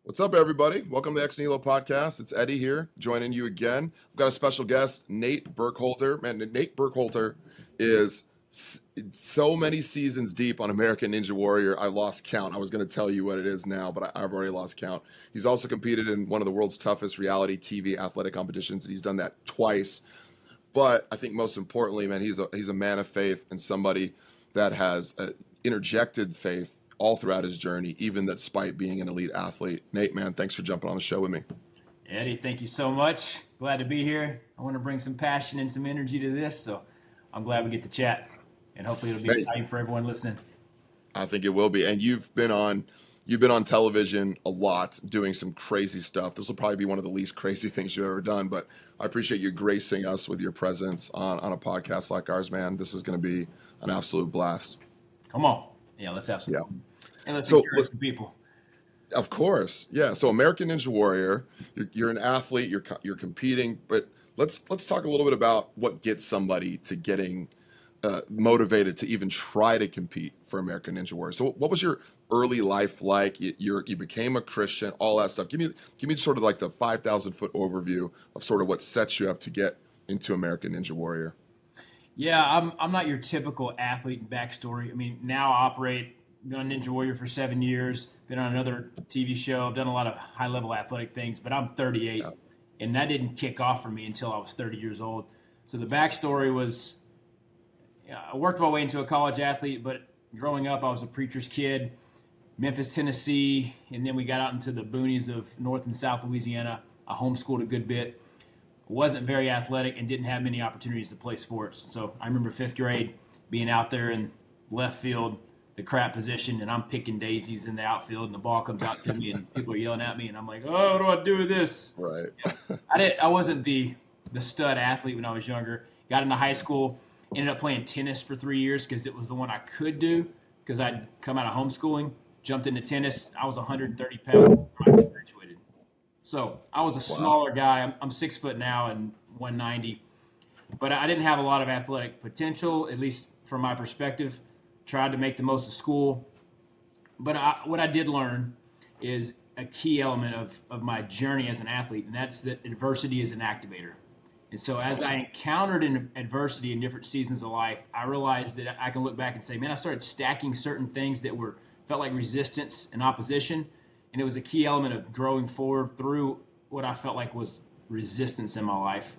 What's up, everybody? Welcome to the Nihilo podcast. It's Eddie here, joining you again. I've got a special guest, Nate Burkhalter. Man, Nate Burkhalter is so many seasons deep on American Ninja Warrior. I lost count. I was going to tell you what it is now, but I've already lost count. He's also competed in one of the world's toughest reality TV athletic competitions, and he's done that twice. But I think most importantly, man, he's a man of faith and somebody that has interjected faith all throughout his journey, even despite being an elite athlete. Nate, man, thanks for jumping on the show with me. Eddie, thank you so much. Glad to be here. I want to bring some passion and some energy to this, so I'm glad we get to chat, and hopefully it'll be exciting for everyone listening. I think it will be. And you've been on television a lot, doing some crazy stuff. This will probably be one of the least crazy things you've ever done, but I appreciate you gracing us with your presence on a podcast like ours, man. This is going to be an absolute blast. Come on. Yeah, let's have some fun. And let's encourage some people. Of course. Yeah. So American Ninja Warrior, you're an athlete, you're competing, but let's talk a little bit about what gets somebody to getting motivated to even try to compete for American Ninja Warrior. So what was your early life like? You became a Christian, all that stuff. Give me sort of like the 5,000-foot overview of sort of what sets you up to get into American Ninja Warrior. Yeah, I'm not your typical athlete backstory. I mean, now I operate, been on Ninja Warrior for 7 years, been on another TV show. I've done a lot of high-level athletic things, but I'm 38, and that didn't kick off for me until I was 30 years old. So the backstory was, I worked my way into a college athlete, but growing up, I was a preacher's kid, Memphis, Tennessee, and then we got out into the boonies of North and South Louisiana. I homeschooled a good bit. Wasn't very athletic and didn't have many opportunities to play sports. So I remember 5th grade being out there in left field, the crap position, and I'm picking daisies in the outfield, and the ball comes out to me, and people are yelling at me, and I'm like, oh, what do I do with this? Right. I wasn't the stud athlete when I was younger. Got into high school, ended up playing tennis for 3 years because it was the one I could do because I'd come out of homeschooling, jumped into tennis. I was 130 pounds when I graduated. So I was a smaller guy. I'm 6 foot now and 190. But I didn't have a lot of athletic potential, at least from my perspective. Tried to make the most of school. But what I did learn is a key element of my journey as an athlete, and that's that adversity is an activator. And so as I encountered adversity in different seasons of life, I realized that I can look back and say, man, I started stacking certain things that felt like resistance and opposition. And it was a key element of growing forward through what I felt like was resistance in my life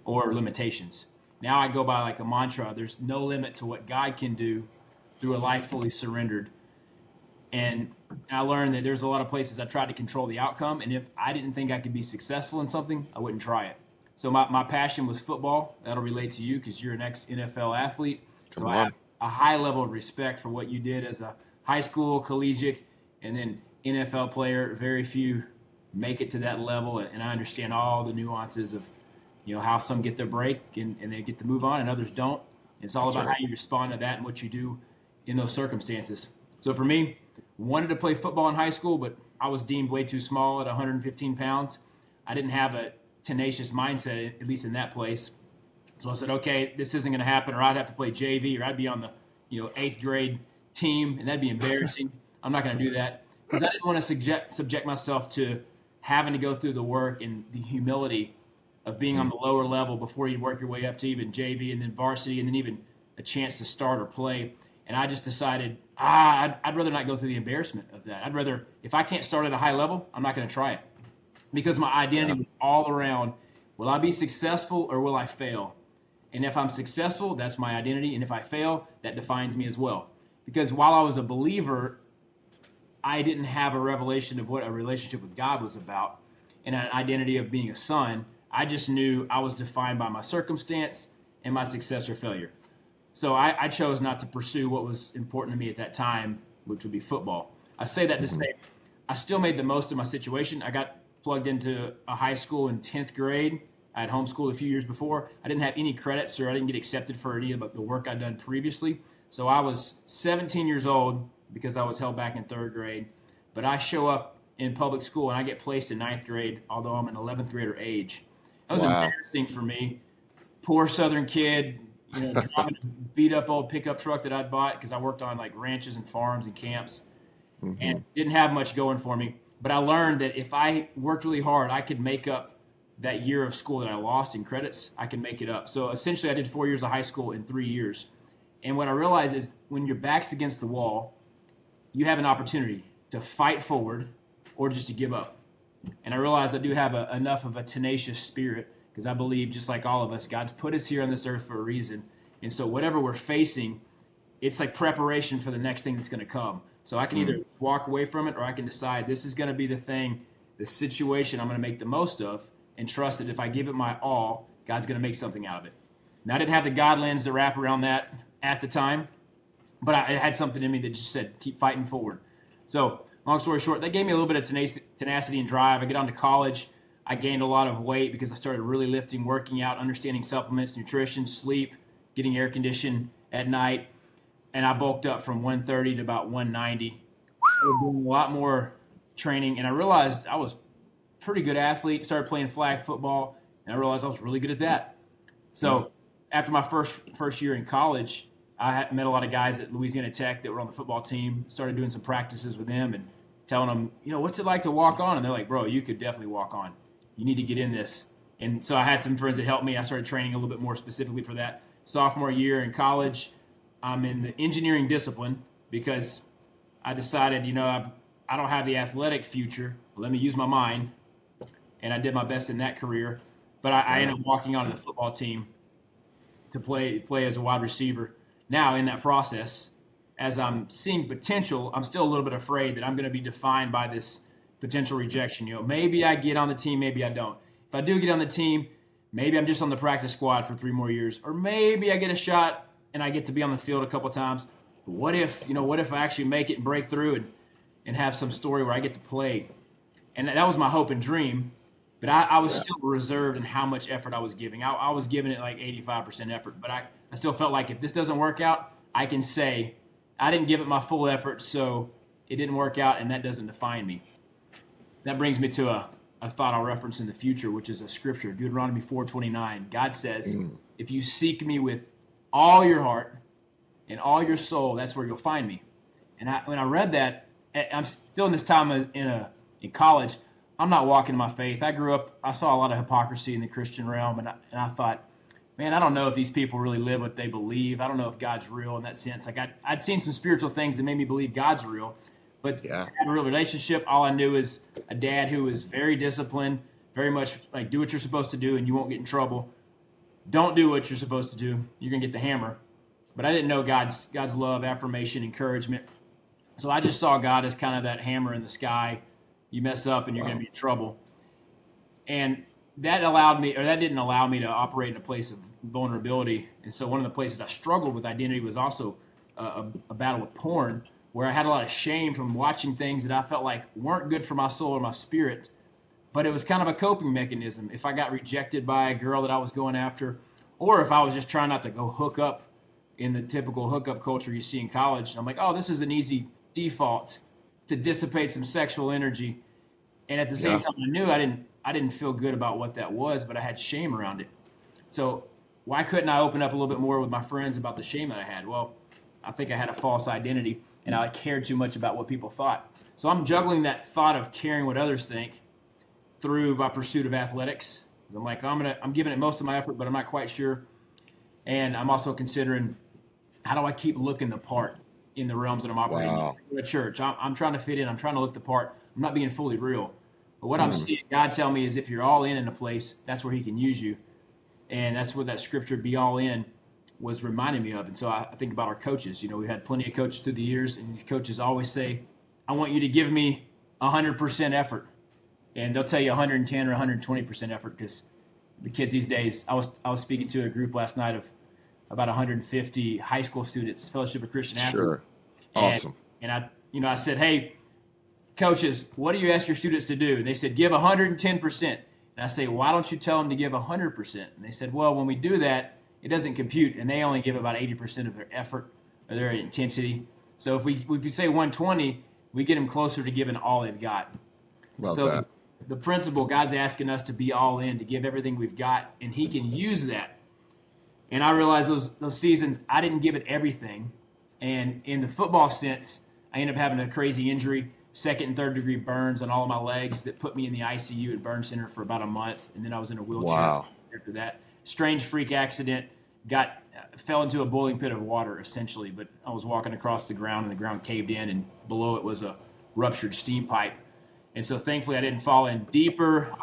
or limitations. Now I go by like a mantra, there's no limit to what God can do through a life fully surrendered. And I learned that there's a lot of places I tried to control the outcome, and if I didn't think I could be successful in something, I wouldn't try it. So my passion was football. That'll relate to you because you're an ex-NFL athlete. So I have a high level of respect for what you did as a high school, collegiate, and then NFL player. Very few make it to that level, and I understand all the nuances of how some get their break and they get to move on and others don't. It's all about how you respond to that and what you do in those circumstances. So for me, wanted to play football in high school, but I was deemed way too small at 115 pounds. I didn't have a tenacious mindset, at least in that place. So I said, okay, this isn't going to happen, or I'd have to play JV, or I'd be on the 8th grade team, and that'd be embarrassing. I'm not going to do that because I didn't want to subject myself to having to go through the work and the humility of being on the lower level before you work your way up to even JV and then varsity and then even a chance to start or play. And I just decided, I'd rather not go through the embarrassment of that. I'd rather, if I can't start at a high level, I'm not going to try it. Because my identity was all around, will I be successful or will I fail? And if I'm successful, that's my identity. And if I fail, that defines me as well. Because while I was a believer, I didn't have a revelation of what a relationship with God was about and an identity of being a son. I just knew I was defined by my circumstance and my success or failure. So I chose not to pursue what was important to me at that time, which would be football. I say that to say I still made the most of my situation. I got plugged into a high school in 10th grade. I had homeschooled a few years before. I didn't have any credits, or I didn't get accepted for any of the work I'd done previously. So I was 17 years old because I was held back in 3rd grade. But I show up in public school, and I get placed in 9th grade, although I'm an 11th grader age. That was embarrassing for me. Poor Southern kid, driving a beat-up old pickup truck that I'd bought because I worked on like ranches and farms and camps and didn't have much going for me. But I learned that if I worked really hard, I could make up that year of school that I lost in credits. I can make it up. So essentially, I did 4 years of high school in 3 years. And what I realized is when your back's against the wall, you have an opportunity to fight forward or just to give up. And I realized I do have enough of a tenacious spirit, because I believe, just like all of us, God's put us here on this earth for a reason. And so whatever we're facing, it's like preparation for the next thing that's going to come. So I can either walk away from it, or I can decide this is going to be the thing, the situation I'm going to make the most of, and trust that if I give it my all, God's going to make something out of it. Now, I didn't have the God lens to wrap around that at the time, but I had something in me that just said, keep fighting forward. So long story short, that gave me a little bit of tenacity and drive. I get on to college. I gained a lot of weight because I started really lifting, working out, understanding supplements, nutrition, sleep, getting air conditioned at night. And I bulked up from 130 to about 190. I was doing a lot more training, and I realized I was a pretty good athlete. Started playing flag football, and I realized I was really good at that. So after my first year in college, I had met a lot of guys at Louisiana Tech that were on the football team. Started doing some practices with them and telling them, what's it like to walk on? And they're like, bro, you could definitely walk on. You need to get in this. And so I had some friends that helped me. I started training a little bit more specifically for that. Sophomore year in college, I'm in the engineering discipline because I decided, I don't have the athletic future. Let me use my mind. And I did my best in that career. But I ended up walking onto the football team to play as a wide receiver. Now, in that process, as I'm seeing potential, I'm still a little bit afraid that I'm going to be defined by this potential rejection. Maybe I get on the team, maybe I don't. If I do get on the team, maybe I'm just on the practice squad for 3 more years. Or maybe I get a shot and I get to be on the field a couple of times. But what if I actually make it and break through and have some story where I get to play? And that was my hope and dream. But I was still reserved in how much effort I was giving. I was giving it like 85% effort. But I still felt like if this doesn't work out, I can say I didn't give it my full effort, so it didn't work out, and that doesn't define me. That brings me to a thought I'll reference in the future, which is a scripture, Deuteronomy 4:29. God says, if you seek me with all your heart and all your soul, that's where you'll find me. And when I read that, I'm still in this time in college. I'm not walking in my faith. I grew up, I saw a lot of hypocrisy in the Christian realm, and I thought, man, I don't know if these people really live what they believe. I don't know if God's real in that sense. Like I'd seen some spiritual things that made me believe God's real, but I had a real relationship. All I knew is a dad who was very disciplined, very much like do what you're supposed to do and you won't get in trouble. Don't do what you're supposed to do. You're going to get the hammer. But I didn't know God's love, affirmation, encouragement. So I just saw God as kind of that hammer in the sky. You mess up and you're going to be in trouble. And that didn't allow me to operate in a place of vulnerability. And so one of the places I struggled with identity was also a battle with porn, where I had a lot of shame from watching things that I felt like weren't good for my soul or my spirit. But it was kind of a coping mechanism. If I got rejected by a girl that I was going after, or if I was just trying not to go hook up in the typical hookup culture you see in college, I'm like, oh, this is an easy default to dissipate some sexual energy. And at the same time, I knew I didn't feel good about what that was, but I had shame around it. So why couldn't I open up a little bit more with my friends about the shame that I had? Well, I think I had a false identity, and I cared too much about what people thought. So I'm juggling that thought of caring what others think through my pursuit of athletics. I'm like, I'm giving it most of my effort, but I'm not quite sure. And I'm also considering, how do I keep looking the part in the realms that I'm operating in a church? I'm trying to fit in. I'm trying to look the part. I'm not being fully real. But what I'm seeing God tell me is if you're all in a place, that's where he can use you. And that's what that scripture, be all in, was reminding me of. And so I think about our coaches. We've had plenty of coaches through the years, and these coaches always say, I want you to give me 100% effort. And they'll tell you 110 or 120% effort, because the kids these days, I was speaking to a group last night of about 150 high school students, Fellowship of Christian Athletes. Sure. Awesome. And I said, hey, coaches, what do you ask your students to do? And they said, give 110%. And I say, why don't you tell them to give 100%? And they said, well, when we do that, it doesn't compute, and they only give about 80% of their effort or their intensity. So if we say 120, we get them closer to giving all they've got. Love that. The principle, God's asking us to be all in, to give everything we've got, and he can use that. And I realized those seasons, I didn't give it everything. And in the football sense, I ended up having a crazy injury, second and third degree burns on all of my legs that put me in the ICU at Burn Center for about a month, and then I was in a wheelchair after that. Strange freak accident. Fell into a boiling pit of water, essentially, but I was walking across the ground, and the ground caved in, and below it was a ruptured steam pipe. And so thankfully I didn't fall in deeper.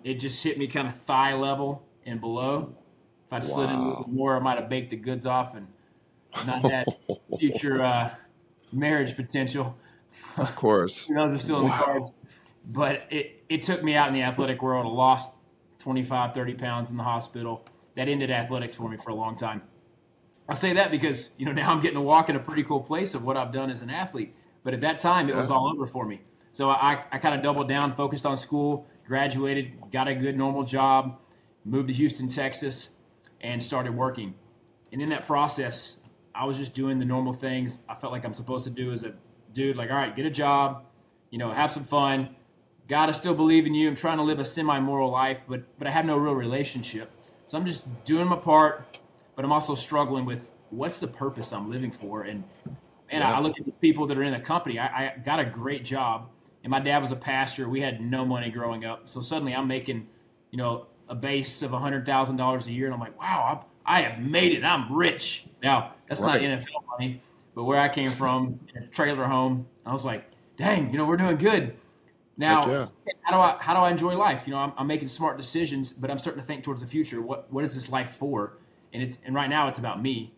It just hit me kind of thigh level and below. If I'd slid in a little bit more, I might have baked the goods off and not had future marriage potential. Of course. Those are still in the cards. But it took me out in the athletic world. I lost 25, 30 pounds in the hospital. That ended athletics for me for a long time. I say that because, now I'm getting to walk in a pretty cool place of what I've done as an athlete. But at that time, it was all over for me. So I kind of doubled down, focused on school, graduated, got a good normal job, moved to Houston, Texas, and started working. And in that process, I was just doing the normal things I felt like I'm supposed to do as a dude. Like, all right, get a job, have some fun. God, I still believe in you. I'm trying to live a semi-moral life, but I have no real relationship. So I'm just doing my part, but I'm also struggling with what's the purpose I'm living for. And I look at the people that are in the company. I got a great job. And my dad was a pastor. We had no money growing up. So suddenly I'm making, a base of $100,000 a year. And I'm like, wow, I have made it. I'm rich. Now, that's not NFL money. But where I came from, in a trailer home, I was like, dang, we're doing good. Now, how do I enjoy life? I'm making smart decisions, but I'm starting to think towards the future. What is this life for? And right now it's about me.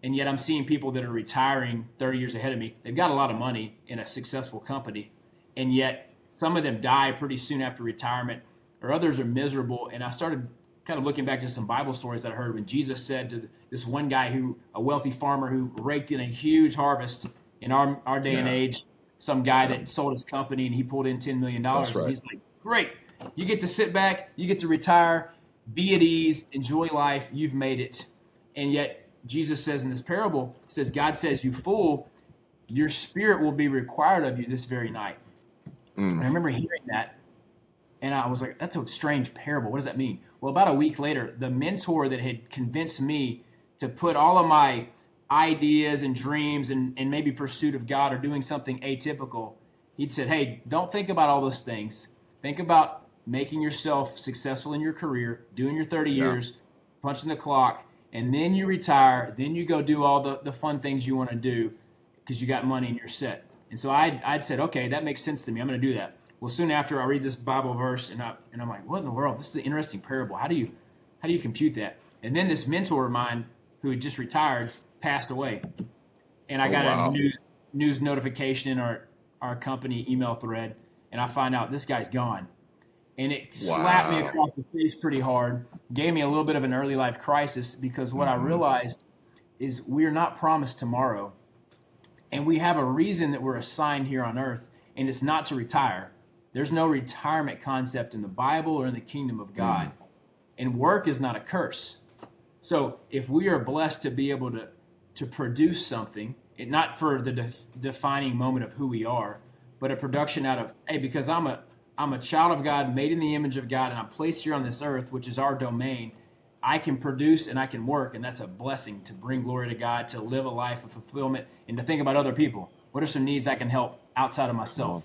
And yet I'm seeing people that are retiring 30 years ahead of me. They've got a lot of money in a successful company. And yet some of them die pretty soon after retirement, or others are miserable. And I started kind of looking back to some Bible stories that I heard when Jesus said to this one guy, a wealthy farmer who raked in a huge harvest in our day and age, some guy that sold his company and he pulled in $10 million. That's right. And he's like, great, you get to sit back, you get to retire, be at ease, enjoy life, you've made it. And yet Jesus says in this parable, he says, God says, you fool, your spirit will be required of you this very night. And I remember hearing that, and I was like, that's a strange parable. What does that mean? Well, about a week later, the mentor that had convinced me to put all of my ideas and dreams and maybe pursuit of God or doing something atypical, he'd said, hey, don't think about all those things. Think about making yourself successful in your career, doing your 30 years, punching the clock, and then you retire, then you go do all the fun things you want to do because you got money and you're set. And so I'd said, okay, that makes sense to me. I'm going to do that. Well, soon after I read this Bible verse, and I'm like, what in the world? This is an interesting parable. How do you compute that? And then this mentor of mine who had just retired passed away, and I got a news notification in our company email thread, and I find out this guy's gone, and it slapped me across the face pretty hard. Gave me a little bit of an early life crisis because what I realized is we are not promised tomorrow. And we have a reason that we're assigned here on earth, and it's not to retire. There's no retirement concept in the Bible or in the kingdom of God. And work is not a curse. So if we are blessed to be able to produce something, not for the defining moment of who we are, but a production out of, hey, because I'm a child of God, made in the image of God, and I'm placed here on this earth, which is our domain, I can produce and I can work, and that's a blessing to bring glory to God, to live a life of fulfillment, and to think about other people. What are some needs I can help outside of myself?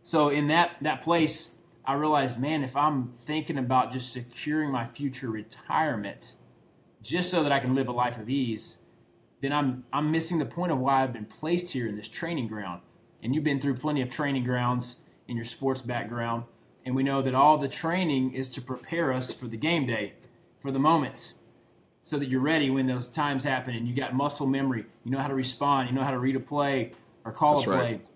So in that place, I realized, man, if I'm thinking about just securing my future retirement just so that I can live a life of ease, then I'm missing the point of why I've been placed here in this training ground. And you've been through plenty of training grounds in your sports background, and we know that all the training is to prepare us for the game day, for the moments, so that you're ready when those times happen and you got muscle memory. You know how to respond. You know how to read a play or call a play. Right.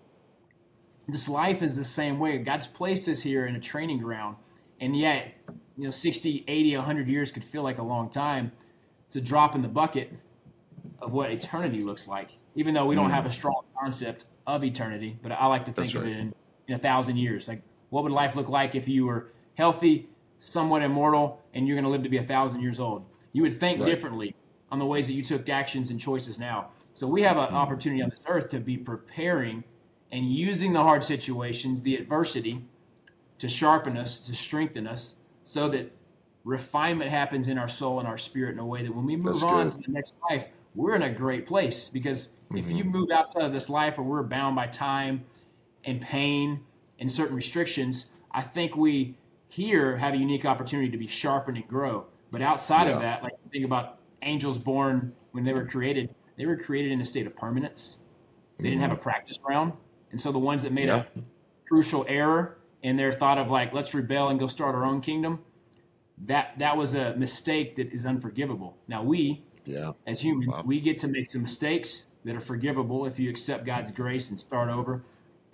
This life is the same way. God's placed us here in a training ground. And yet, 60, 80, 100 years could feel like a long time. It's a drop in the bucket of what eternity looks like, even though we don't have a strong concept of eternity. But I like to think of it in 1,000 years. Like, what would life look like if you were healthy, somewhat immortal, and you're going to live to be 1,000 years old? You would think differently on the ways that you took actions and choices now. So we have an opportunity on this earth to be preparing and using the hard situations, the adversity, to sharpen us, to strengthen us, so that refinement happens in our soul and our spirit in a way that when we move on to the next life, we're in a great place, because if you move outside of this life where we're bound by time and pain and certain restrictions, I think we here have a unique opportunity to be sharpened and grow. But outside of that, like think about angels born when they were created in a state of permanence. They didn't have a practice ground. And so the ones that made a crucial error in their thought of like, let's rebel and go start our own kingdom, that was a mistake that is unforgivable. Now we, as humans, we get to make some mistakes that are forgivable if you accept God's grace and start over.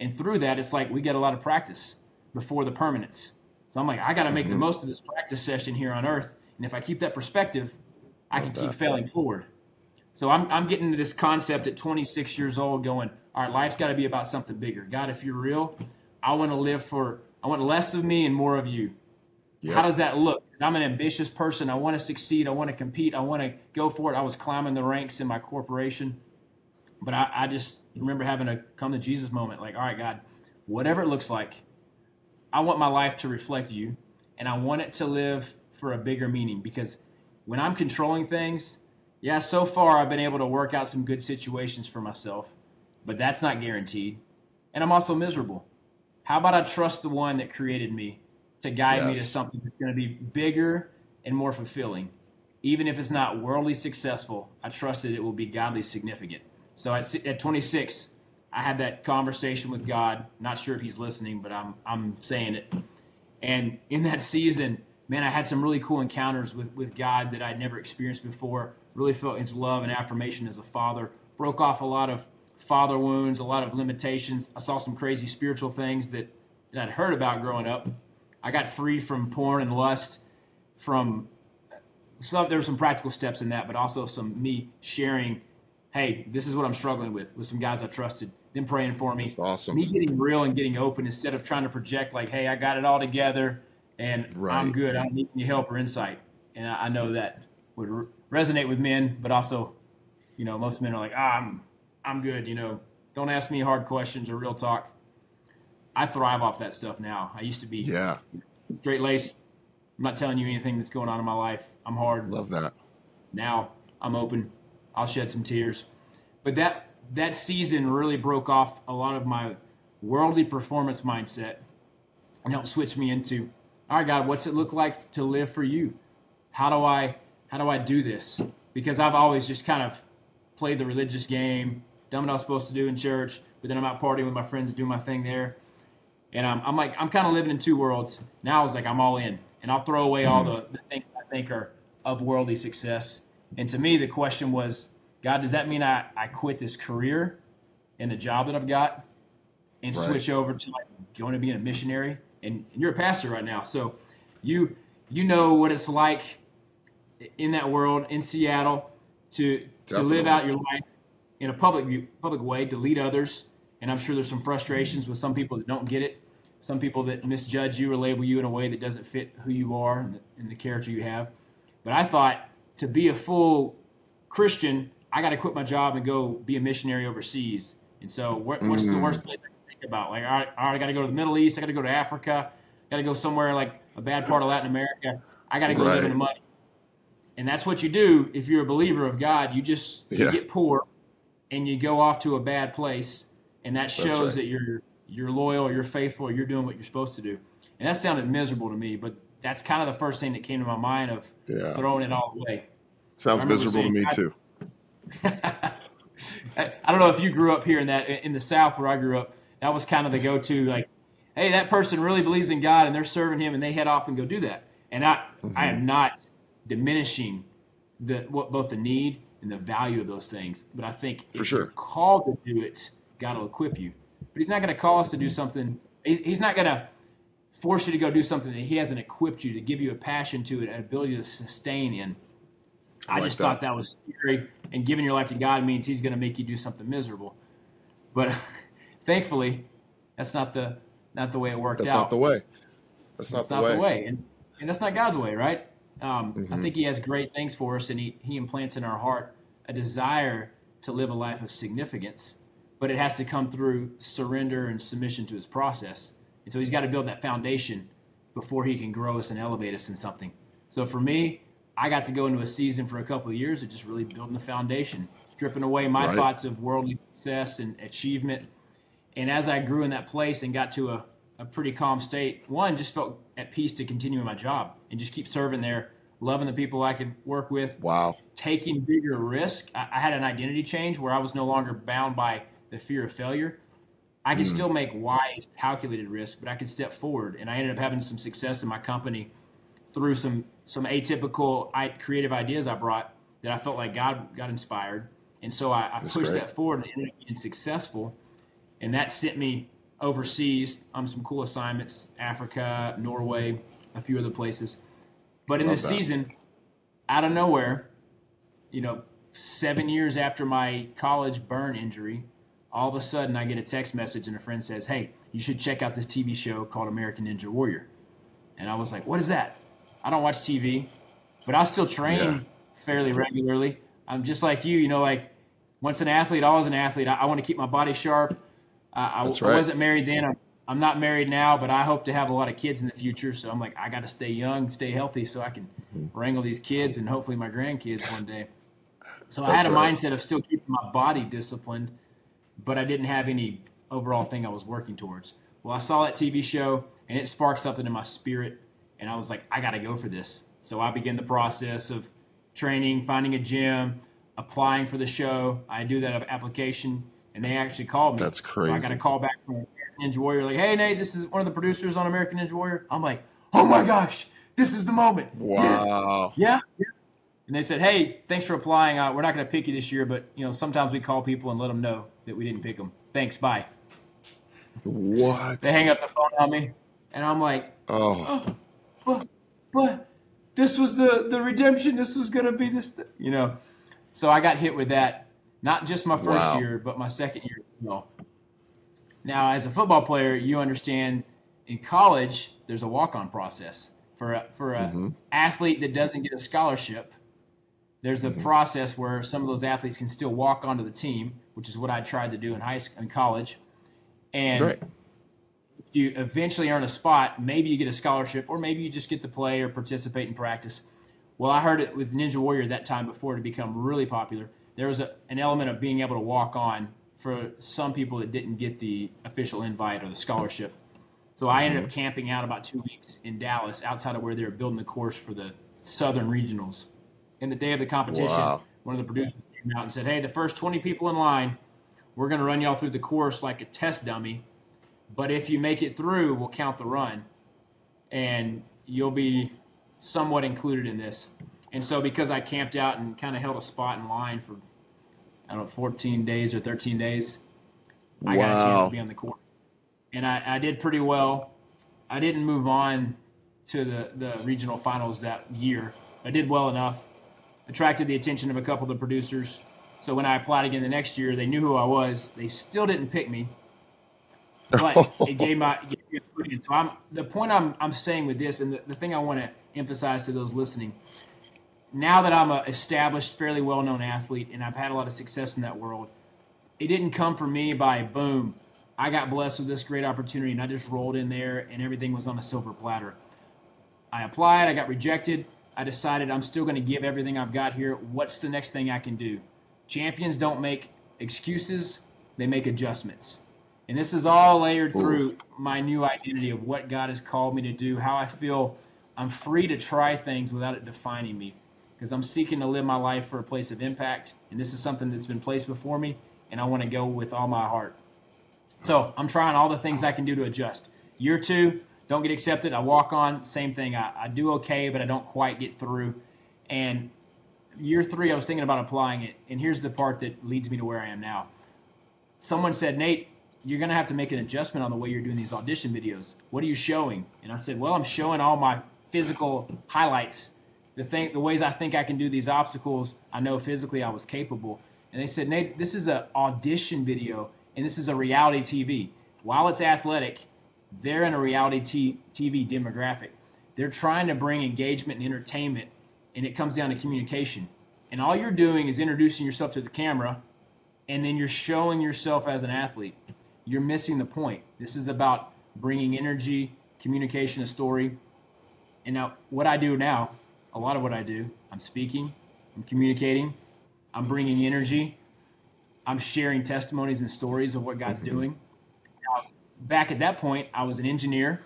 And through that, it's like we get a lot of practice before the permanence. So I'm like, I got to make the most of this practice session here on earth. And if I keep that perspective, I can keep failing forward. So I'm getting into this concept at 26 years old going, all right, life's got to be about something bigger. God, if you're real, I want less of me and more of you. Yep. How does that look? I'm an ambitious person. I want to succeed. I want to compete. I want to go for it. I was climbing the ranks in my corporation. But I just remember having a come to Jesus moment. Like, all right, God, whatever it looks like, I want my life to reflect you. And I want it to live for a bigger meaning. Because when I'm controlling things, so far I've been able to work out some good situations for myself. But that's not guaranteed. And I'm also miserable. How about I trust the one that created me to guide me to something that's going to be bigger and more fulfilling? Even if it's not worldly successful, I trust that it will be godly significant. So at 26, I had that conversation with God. Not sure if he's listening, but I'm saying it. And in that season, man, I had some really cool encounters with God that I'd never experienced before. Really felt his love and affirmation as a father. Broke off a lot of father wounds, a lot of limitations. I saw some crazy spiritual things that I'd heard about growing up. I got free from porn and lust. There were some practical steps in that, but also some me sharing, hey, this is what I'm struggling with some guys I trusted, them praying for me. That's awesome. Me getting real and getting open instead of trying to project like, hey, I got it all together and I'm good. I don't need any help or insight. And I know that would resonate with men, but also, most men are like, I'm good. Don't ask me hard questions or real talk. I thrive off that stuff now. I used to be straight laced. I'm not telling you anything that's going on in my life. I'm hard. Love that. Now I'm open. I'll shed some tears. But that season really broke off a lot of my worldly performance mindset and helped switch me into, all right, God, what's it look like to live for you? How do I do this? Because I've always just kind of played the religious game, done what I was supposed to do in church, but then I'm out partying with my friends, doing my thing there. And I'm kind of living in two worlds. Now I was like, I'm all in. And I'll throw away all the things I think are of worldly success. And to me, the question was, God, does that mean I quit this career and the job that I've got and switch over to like going to being a missionary? And you're a pastor right now, so you know what it's like in that world in Seattle to live out your life in a public way, to lead others. And I'm sure there's some frustrations with some people that don't get it, some people that misjudge you or label you in a way that doesn't fit who you are and the character you have. But I thought to be a full Christian, I got to quit my job and go be a missionary overseas. And so what's the worst place I can think about? Like, all right, I got to go to the Middle East. I got to go to Africa. Got to go somewhere like a bad part of Latin America. I got to go live in the money. And that's what you do if you're a believer of God. You get poor and you go off to a bad place. And that shows that you're loyal, you're faithful, you're doing what you're supposed to do. And that sounded miserable to me, but that's kind of the first thing that came to my mind of throwing it all away. Sounds miserable to me too. I don't know if you grew up here in the South where I grew up. That was kind of the go-to, like, hey, that person really believes in God and they're serving him, and they head off and go do that. And I am not diminishing both the need and the value of those things. But I think if you're called to do it, God will equip you. But he's not going to call us to do something. He's not going to force you to go do something that he hasn't equipped you to, give you a passion to it, an ability to sustain in. I just thought that was scary. And giving your life to God means he's going to make you do something miserable. But thankfully, that's not the way it worked out. That's not the way. That's not the way. And that's not God's way, right? I think he has great things for us, and he implants in our heart a desire to live a life of significance. But it has to come through surrender and submission to his process. And so he's got to build that foundation before he can grow us and elevate us in something. So for me, I got to go into a season for a couple of years of just really building the foundation, stripping away my thoughts of worldly success and achievement. And as I grew in that place and got to a pretty calm state, one, just felt at peace to continue my job and just keep serving there, loving the people I could work with. Wow. Taking bigger risk. I had an identity change where I was no longer bound by the fear of failure. I could still make wise, calculated risk, but I could step forward. And I ended up having some success in my company through some atypical creative ideas I brought that I felt like God got inspired. And so I pushed that forward and ended up being successful. And that sent me overseas on some cool assignments, Africa, Norway, a few other places. But in this season, out of nowhere, 7 years after my college burn injury, all of a sudden I get a text message and a friend says, hey, you should check out this TV show called American Ninja Warrior. And I was like, what is that? I don't watch TV, but I still train fairly regularly. I'm just like you, like once an athlete, always an athlete. I want to keep my body sharp. I wasn't married then. I'm not married now, but I hope to have a lot of kids in the future. So I'm like, I got to stay young, stay healthy so I can wrangle these kids and hopefully my grandkids one day. So I had a mindset of still keeping my body disciplined, but I didn't have any overall thing I was working towards. Well, I saw that TV show and it sparked something in my spirit. And I was like, I got to go for this. So I began the process of training, finding a gym, applying for the show. I do that application, and they actually called me. That's crazy. So I got a call back from American Ninja Warrior, like, hey, Nate, this is one of the producers on American Ninja Warrior. I'm like, oh, my gosh, this is the moment. Wow. Yeah. And they said, hey, thanks for applying. We're not going to pick you this year, but, sometimes we call people and let them know that we didn't pick them. Thanks, bye. What? They hang up the phone on me, and I'm like, But this was the redemption. This was going to be this, So I got hit with that, not just my first year, but my second year as well. Now, as a football player, you understand in college, there's a walk-on process. For a athlete that doesn't get a scholarship, there's a process where some of those athletes can still walk onto the team, which is what I tried to do in college. And you eventually earn a spot, maybe you get a scholarship, or maybe you just get to play or participate in practice. Well, I heard it with Ninja Warrior that time before to become really popular. There was an element of being able to walk on for some people that didn't get the official invite or the scholarship. So I ended up camping out about 2 weeks in Dallas outside of where they were building the course for the Southern Regionals. And the day of the competition, one of the producers came out and said, hey, the first 20 people in line, we're going to run y'all through the course like a test dummy. But if you make it through, we'll count the run, and you'll be somewhat included in this. And so because I camped out and kind of held a spot in line for, 14 days or 13 days, I got a chance to be on the court. And I did pretty well. I didn't move on to the regional finals that year. I did well enough, attracted the attention of a couple of the producers. So when I applied again the next year, they knew who I was. They still didn't pick me. But it gave me a footing. So the point I'm saying with this, and the thing I want to emphasize to those listening, now that I'm an established, fairly well-known athlete, and I've had a lot of success in that world, it didn't come from me by boom. I got blessed with this great opportunity, and I just rolled in there, and everything was on a silver platter. I applied. I got rejected. I decided I'm still going to give everything I've got here. What's the next thing I can do? Champions don't make excuses. They make adjustments. And this is all layered through my new identity of what God has called me to do, how I feel I'm free to try things without it defining me, because I'm seeking to live my life for a place of impact, and this is something that's been placed before me, and I want to go with all my heart. So I'm trying all the things I can do to adjust. Year 2, don't get accepted. I walk on, same thing. I do okay, but I don't quite get through. And year 3, I was thinking about applying it, and here's the part that leads me to where I am now. Someone said, Nate, you're going to have to make an adjustment on the way you're doing these audition videos. What are you showing? And I said, well, I'm showing all my physical highlights, the ways I think I can do these obstacles. I know physically I was capable. And they said, Nate, this is an audition video, and this is a reality TV. While it's athletic, they're in a reality TV demographic. They're trying to bring engagement and entertainment, and it comes down to communication. And all you're doing is introducing yourself to the camera, and then you're showing yourself as an athlete. You're missing the point. This is about bringing energy, communication, a story. And now what I do now, a lot of what I do. I'm speaking, I'm communicating, I'm bringing energy, I'm sharing testimonies and stories of what God's doing. Now, back at that point, I was an engineer.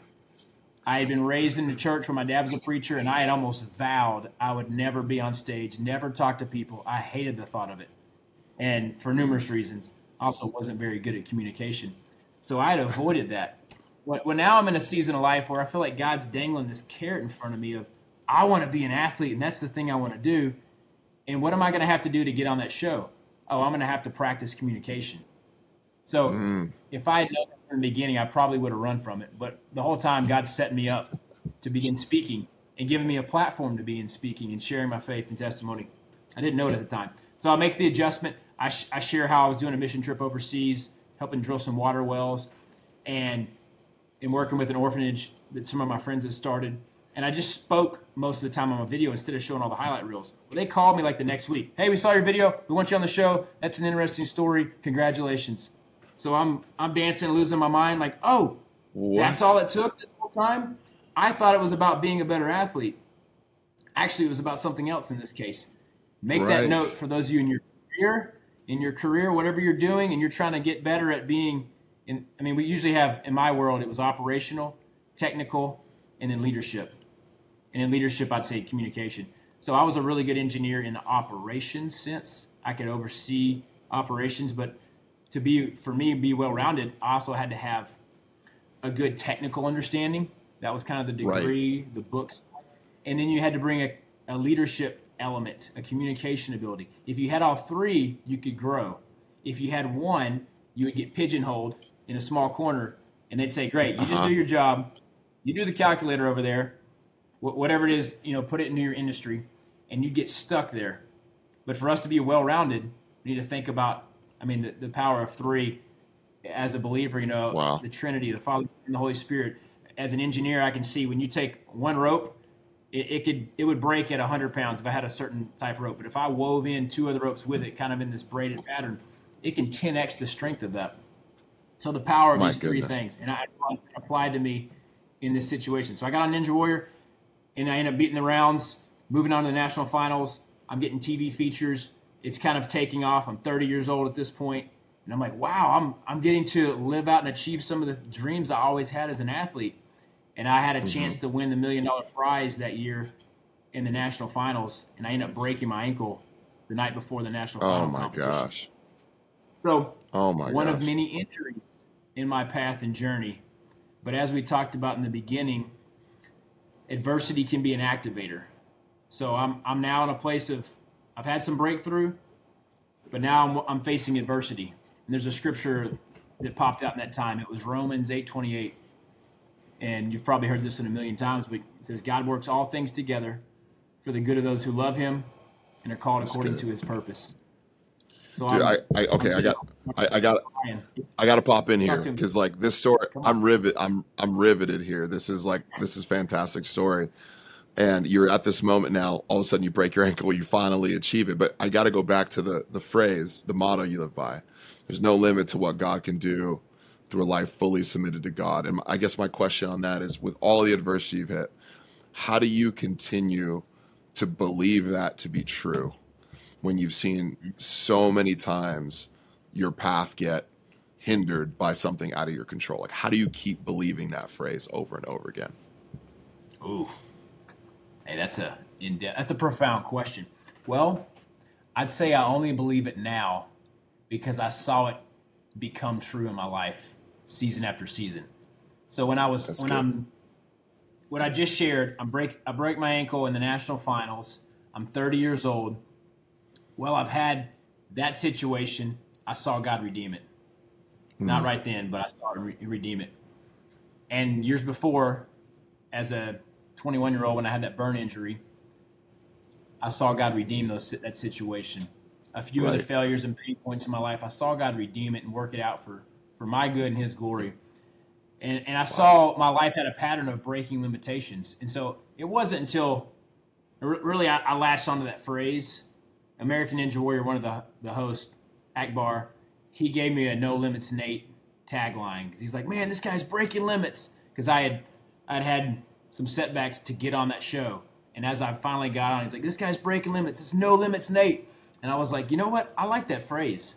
I had been raised in the church where my dad was a preacher, and I had almost vowed I would never be on stage, never talk to people. I hated the thought of it, and for numerous reasons. I also wasn't very good at communication. So I had avoided that. Well, now I'm in a season of life where I feel like God's dangling this carrot in front of me of, I want to be an athlete, and that's the thing I want to do. And what am I going to have to do to get on that show? Oh, I'm going to have to practice communication. So if I had known that from the beginning, I probably would have run from it. But the whole time, God's set me up to begin speaking and giving me a platform to begin speaking and sharing my faith and testimony. I didn't know it at the time. So I'll make the adjustment. I share how I was doing a mission trip overseas, helping drill some water wells, and working with an orphanage that some of my friends had started. And I just spoke most of the time on my video instead of showing all the highlight reels. Well, they called me like the next week. Hey, we saw your video. We want you on the show. That's an interesting story. Congratulations. So I'm dancing, losing my mind, like, oh, that's all it took this whole time? I thought it was about being a better athlete. Actually, it was about something else in this case. Make that note for those of you in your career, whatever you're doing, and you're trying to get better at being we usually have, in my world, it was operational, technical, and then leadership. And in leadership, I'd say communication. So I was a really good engineer in the operations sense. I could oversee operations, but for me, be well-rounded, I also had to have a good technical understanding. That was kind of the degree, the books. And then you had to bring a leadership element, a communication ability. If you had all three, you could grow. If you had one, you would get pigeonholed in a small corner, and they'd say, great, you just do your job. You do the calculator over there, whatever it is, put it into your industry, and you get stuck there. But for us to be well-rounded, we need to think about, the power of three as a believer, the Trinity, the Father, and the Holy Spirit. As an engineer, I can see when you take one rope, it would break at 100 pounds if I had a certain type of rope. But if I wove in two other ropes with it, kind of in this braided pattern, it can 10x the strength of that. So the power of these three things. And I applied to me in this situation. So I got on Ninja Warrior, and I ended up beating the rounds, moving on to the national finals. I'm getting TV features. It's kind of taking off. I'm 30 years old at this point, and I'm like, wow, I'm getting to live out and achieve some of the dreams I always had as an athlete. And I had a chance to win the $1 million prize that year in the national finals, and I ended up breaking my ankle the night before the national final competition. Gosh. So one of many injuries in my path and journey. But as we talked about in the beginning, adversity can be an activator. So I'm now in a place of, I've had some breakthrough, but now I'm facing adversity. And there's a scripture that popped out in that time. It was Romans 8:28. And you've probably heard this in a million times, but it says, God works all things together for the good of those who love him and are called according to his purpose. So dude, I got to pop in here because like this story, I'm riveted here. This is fantastic story. And you're at this moment now, all of a sudden you break your ankle, you finally achieve it. But I got to go back to the phrase, the motto you live by. There's no limit to what God can do through a life fully submitted to God. And I guess my question on that is, with all the adversity you've hit, how do you continue to believe that to be true when you've seen so many times your path get hindered by something out of your control? Like, how do you keep believing that phrase over and over again? Ooh, hey, that's a profound question. Well, I'd say I only believe it now because I saw it become true in my life season after season. So what I just shared, I break my ankle in the national finals. I'm 30 years old. Well, I've had that situation. I saw God redeem it. Not right then, but I saw him redeem it. And years before, as a 21-year-old, when I had that burn injury, I saw God redeem that situation. A few other failures and pain points in my life, I saw God redeem it and work it out for my good and his glory. And I saw my life had a pattern of breaking limitations. And so it wasn't until really I latched onto that phrase. American Ninja Warrior, one of the hosts, Akbar, he gave me a No Limits Nate tagline because he's like, man, this guy's breaking limits. Because I'd had some setbacks to get on that show. And as I finally got on, he's like, this guy's breaking limits. It's no limits, Nate. And I was like, you know what? I like that phrase.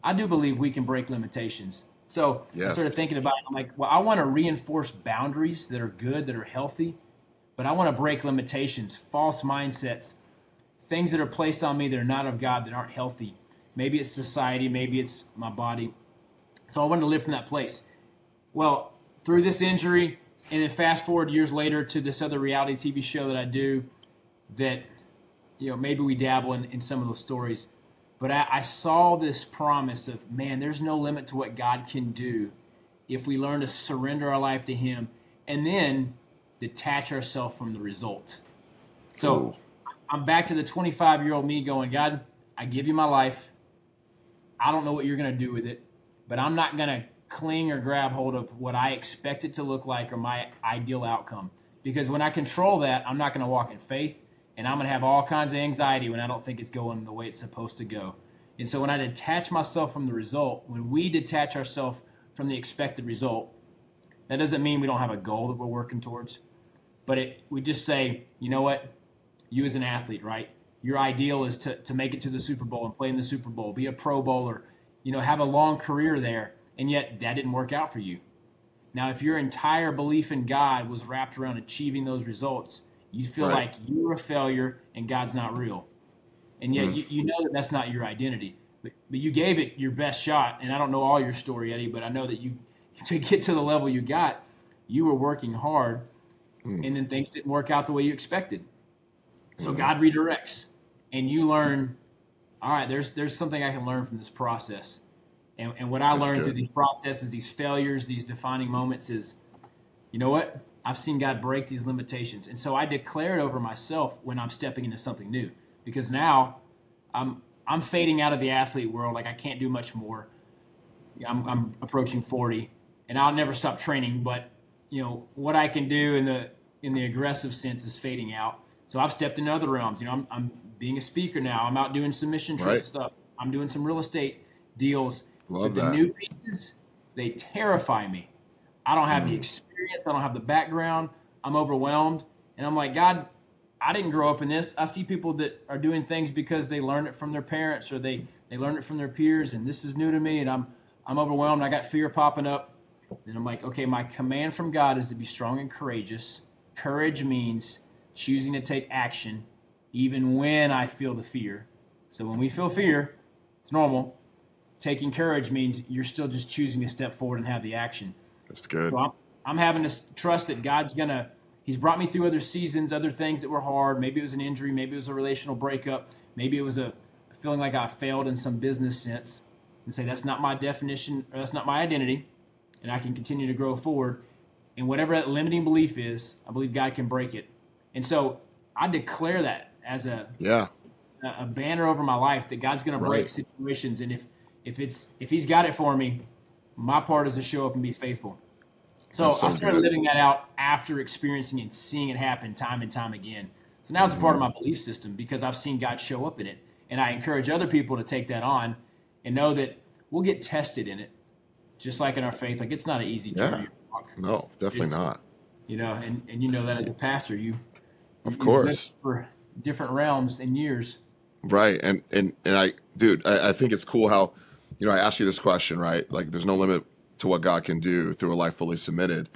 I do believe we can break limitations. So I started thinking about it. I'm like, well, I want to reinforce boundaries that are good, that are healthy, but I want to break limitations, false mindsets, things that are placed on me that are not of God, that aren't healthy. Maybe it's society, maybe it's my body. So I wanted to live from that place. Well, through this injury, and then fast forward years later to this other reality TV show that I do, that, maybe we dabble in some of those stories. But I saw this promise of, man, there's no limit to what God can do if we learn to surrender our life to Him and then detach ourselves from the result. So I'm back to the 25-year-old me going, God, I give you my life. I don't know what you're going to do with it, but I'm not going to cling or grab hold of what I expect it to look like or my ideal outcome. Because when I control that, I'm not going to walk in faith, and I'm going to have all kinds of anxiety when I don't think it's going the way it's supposed to go. And so when I detach myself from the result, when we detach ourselves from the expected result, that doesn't mean we don't have a goal that we're working towards. But we just say, you know what? You as an athlete, right? Your ideal is to make it to the Super Bowl and play in the Super Bowl, be a Pro Bowler, have a long career there, and yet that didn't work out for you. Now, if your entire belief in God was wrapped around achieving those results, you feel like you're a failure and God's not real. And yet you know that that's not your identity. But you gave it your best shot, and I don't know all your story, Eddie, but I know that to get to the level you got, you were working hard, and then things didn't work out the way you expected. So God redirects, and you learn, all right, there's something I can learn from this process. And what I learned through these processes, these failures, these defining moments is, you know what? I've seen God break these limitations. And so I declare it over myself when I'm stepping into something new. Because now I'm fading out of the athlete world. Like I can't do much more. I'm approaching 40, and I'll never stop training. But, what I can do in the aggressive sense is fading out. So I've stepped into other realms. I'm being a speaker now. I'm out doing some mission trip stuff. I'm doing some real estate deals. Love but that. The new pieces, they terrify me. I don't have the experience. I don't have the background. I'm overwhelmed. And I'm like, God, I didn't grow up in this. I see people that are doing things because they learned it from their parents or they learned it from their peers, and this is new to me, and I'm overwhelmed. I got fear popping up. And I'm like, okay, my command from God is to be strong and courageous. Courage means choosing to take action even when I feel the fear. So when we feel fear, it's normal. Taking courage means you're still just choosing to step forward and have the action. That's good. So I'm having to trust that God's He's brought me through other seasons, other things that were hard. Maybe it was an injury. Maybe it was a relational breakup. Maybe it was a feeling like I failed in some business sense, and say that's not my definition, or that's not my identity, and I can continue to grow forward. And whatever that limiting belief is, I believe God can break it. And so I declare that as a banner over my life, that God's going to break situations. And if He's got it for me, my part is to show up and be faithful. So I started living that out after experiencing and seeing it happen time and time again. So now it's a part of my belief system because I've seen God show up in it. And I encourage other people to take that on and know that we'll get tested in it, just like in our faith. Like, it's not an easy journey. No, definitely not. And you know that as a pastor, of course, for different realms and years. Right. And I think it's cool how, I asked you this question, right? Like, there's no limit to what God can do through a life fully submitted.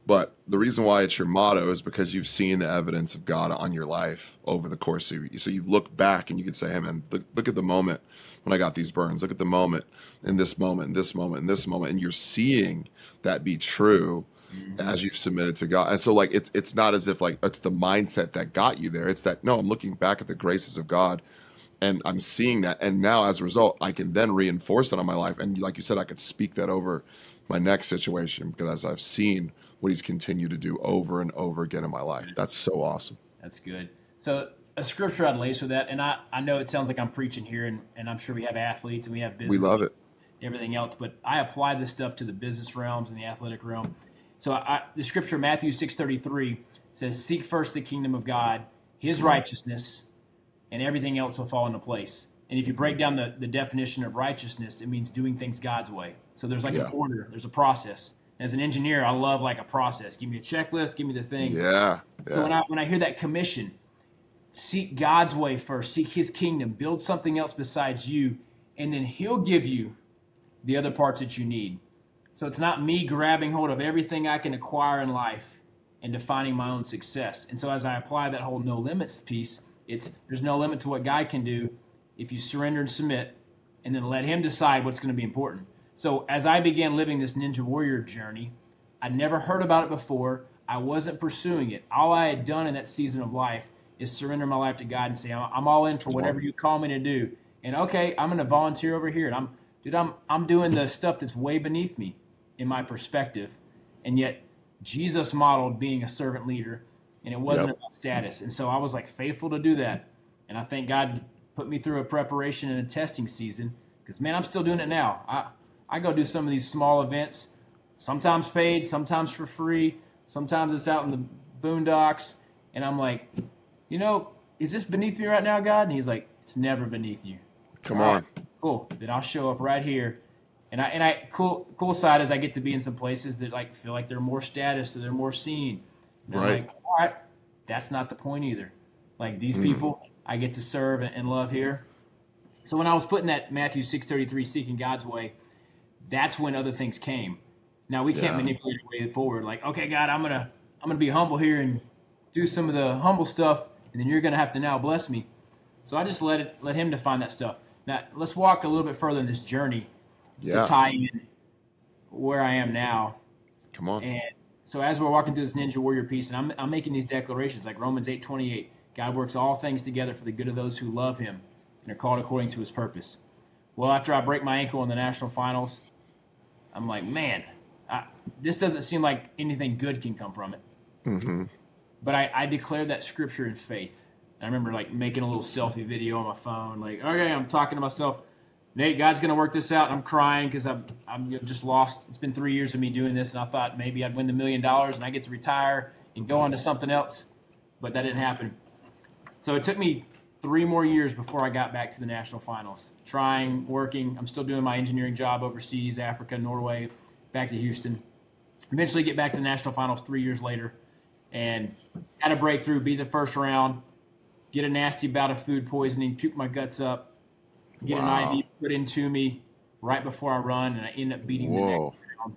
But the reason why it's your motto is because you've seen the evidence of God on your life over the course of so you've looked back and you can say, hey man, look at the moment when I got these burns. Look at the moment in this moment, in this moment, in this moment. And you're seeing that be true as you've submitted to God. And so like, it's not as if like, it's the mindset that got you there. It's that, no, I'm looking back at the graces of God and I'm seeing that. And now as a result, I can then reinforce it on my life. And like you said, I could speak that over my next situation because I've seen what He's continued to do over and over again in my life. That's so awesome. That's good. So a scripture I'd lace with that, and I know it sounds like I'm preaching here, and I'm sure we have athletes and we have business. We love it. Everything else, but I apply this stuff to the business realms and the athletic realm. So the scripture, Matthew 6:33, says, seek first the kingdom of God, His righteousness, and everything else will fall into place. And if you break down the definition of righteousness, it means doing things God's way. So there's like an order, there's a process. As an engineer, I love like a process. Give me a checklist, give me the thing. Yeah. So when I hear that commission, seek God's way first, seek his kingdom, build something else besides you, and then he'll give you the other parts that you need. So it's not me grabbing hold of everything I can acquire in life and defining my own success. And so as I apply that whole no limits piece, there's no limit to what God can do if you surrender and submit and then let him decide what's going to be important. So as I began living this Ninja Warrior journey, I'd never heard about it before. I wasn't pursuing it. All I had done in that season of life is surrender my life to God and say, I'm all in for whatever you call me to do. And okay, I'm going to volunteer over here. And I'm doing the stuff that's way beneath me in my perspective. And yet Jesus modeled being a servant leader, and it wasn't about status. And so I was like faithful to do that. And I thank God put me through a preparation and a testing season, because man, I'm still doing it now. I go do some of these small events, sometimes paid, sometimes for free, sometimes it's out in the boondocks, and I'm like, is this beneath me right now, God? And he's like, it's never beneath you. Come on. Cool. Then I'll show up right here. And cool side is I get to be in some places that like feel like they're more status or they're more seen. And right. I'm like, all right, that's not the point either. Like these people I get to serve and love here. So when I was putting that Matthew 6:33, seeking God's way, that's when other things came. Now we can't manipulate our way forward. Like, okay, God, I'm gonna be humble here and do some of the humble stuff, and then you're gonna have to now bless me. So I just let him define that stuff. Now let's walk a little bit further in this journey to tie in where I am now. Come on. And so as we're walking through this Ninja Warrior piece, and I'm making these declarations like Romans 8:28, God works all things together for the good of those who love him and are called according to his purpose. Well, after I break my ankle in the national finals, I'm like, man, this doesn't seem like anything good can come from it. Mm-hmm. But I declared that scripture in faith. I remember like making a little selfie video on my phone, like, okay, I'm talking to myself. Nate, God's going to work this out. And I'm crying because I'm just lost. It's been 3 years of me doing this, and I thought maybe I'd win the $1 million and I get to retire and go on to something else. But that didn't happen. So it took me 3 more years before I got back to the national finals. Trying, working. I'm still doing my engineering job overseas, Africa, Norway, back to Houston. Eventually get back to the national finals 3 years later and had a breakthrough, beat the first round, get a nasty bout of food poisoning, puke my guts up, get an IV put into me right before I run, and I end up beating the next round.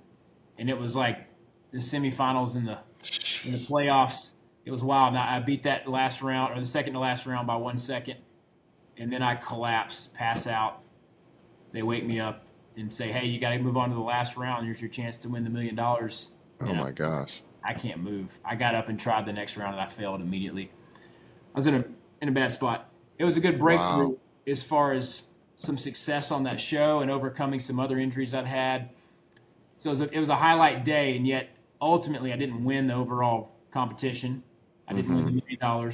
And it was like the semifinals and the playoffs. It was wild. Now, I beat that last round, or the second to last round, by 1 second, and then I collapse, pass out. They wake me up and say, hey, you got to move on to the last round. Here's your chance to win the $1 million. Oh, my gosh. I can't move. I got up and tried the next round, and I failed immediately. I was in a bad spot. It was a good breakthrough as far as some success on that show and overcoming some other injuries I'd had. So it was a highlight day, and yet ultimately I didn't win the overall competition. I didn't win the $1 million.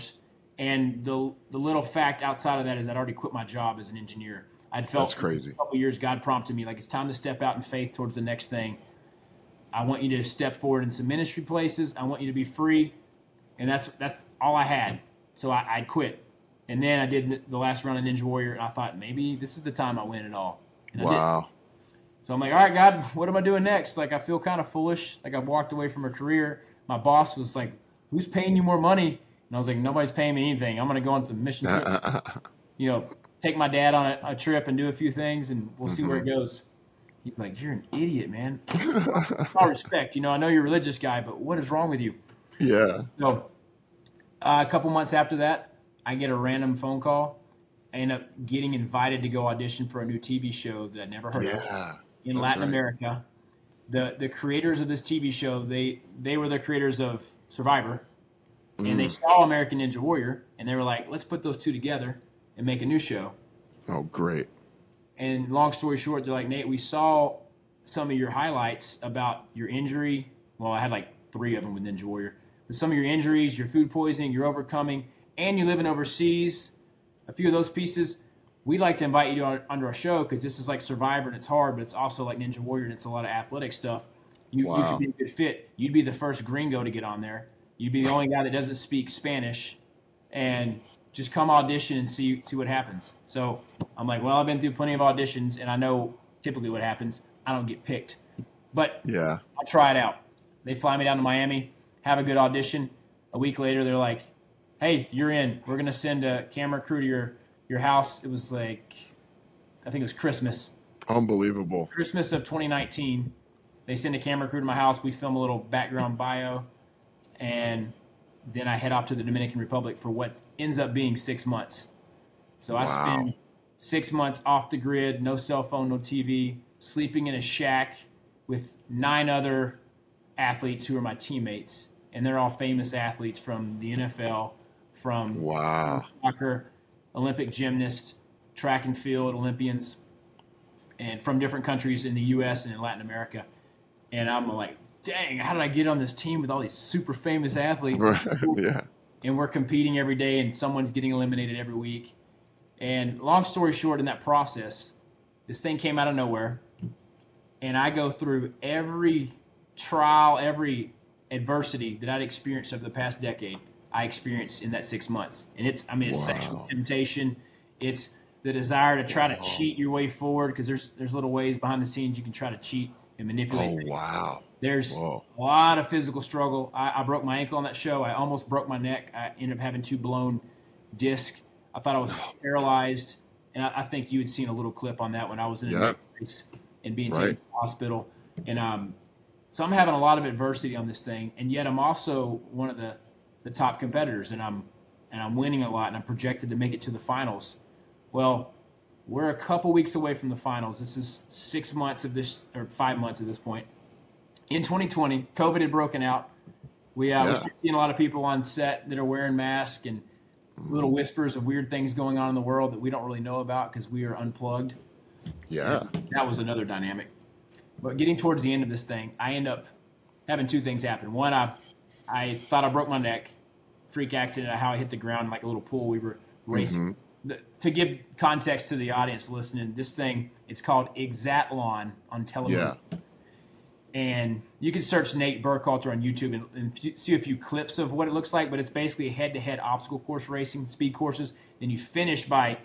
And the little fact outside of that is I'd already quit my job as an engineer. I'd felt That's crazy. For a couple of years God prompted me, like, it's time to step out in faith towards the next thing. I want you to step forward in some ministry places. I want you to be free. And that's all I had. So I quit. And then I did the last round of Ninja Warrior, and I thought maybe this is the time I win it all. And I did. So I'm like, all right, God, what am I doing next? Like, I feel kind of foolish. Like, I've walked away from a career. My boss was like, who's paying you more money? And I was like, nobody's paying me anything. I'm going to go on some mission trips. Take my dad on a trip and do a few things, and we'll see where it goes. He's like, you're an idiot, man. All respect. I know you're a religious guy, but what is wrong with you? Yeah. So a couple months after that, I get a random phone call. I end up getting invited to go audition for a new TV show that I'd never heard of in Latin America. The creators of this TV show, they were the creators of Survivor, and they saw American Ninja Warrior, and they were like, let's put those two together and make a new show. Oh, great. And long story short, they're like, Nate, we saw some of your highlights about your injury. Well, I had like 3 of them with Ninja Warrior. But some of your injuries, your food poisoning, your overcoming, and you living overseas, a few of those pieces, we'd like to invite you under our show because this is like Survivor and it's hard, but it's also like Ninja Warrior and it's a lot of athletic stuff. You could be a good fit. You'd be the first gringo to get on there. You'd be the only guy that doesn't speak Spanish, and just come audition and see what happens. So I'm like, well, I've been through plenty of auditions, and I know typically what happens. I don't get picked. But I'll try it out. They fly me down to Miami, have a good audition. A week later, they're like, hey, you're in. We're going to send a camera crew to your house. It was like, I think it was Christmas. Unbelievable. Christmas of 2019. They send a camera crew to my house. We film a little background bio. And then I head off to the Dominican Republic for what ends up being 6 months. So I spend 6 months off the grid, no cell phone, no TV, sleeping in a shack with 9 other athletes who are my teammates. And they're all famous athletes from the NFL, from soccer, Olympic gymnasts, track and field Olympians, and from different countries in the U.S. and in Latin America. And I'm like, dang, how did I get on this team with all these super famous athletes? Yeah. And we're competing every day, and someone's getting eliminated every week. And long story short, in that process, this thing came out of nowhere. And I go through every trial, every adversity that I'd experienced over the past decade, I experienced in that 6 months. And it's sexual temptation. It's the desire to try to cheat your way forward, because there's little ways behind the scenes you can try to cheat and manipulate things. There's a lot of physical struggle. I broke my ankle on that show. I almost broke my neck. I ended up having 2 blown discs. I thought I was paralyzed. And I think you had seen a little clip on that when I was in a race and being taken to the hospital. And so I'm having a lot of adversity on this thing, and yet I'm also one of the top competitors, and I'm winning a lot, and I'm projected to make it to the finals. Well, we're a couple weeks away from the finals. This is 6 months of this, or 5 months at this point. In 2020, COVID had broken out. We're seeing a lot of people on set that are wearing masks, and little whispers of weird things going on in the world that we don't really know about because we are unplugged. Yeah. And that was another dynamic. But getting towards the end of this thing, I end up having 2 things happen. One, I thought I broke my neck, freak accident, how I hit the ground like a little pool. We were racing. To give context to the audience listening, this thing, it's called Exatlon on television. Yeah. And you can search Nate Burkhalter on YouTube and see a few clips of what it looks like, but it's basically a head-to-head obstacle course racing, speed courses. Then you finish by,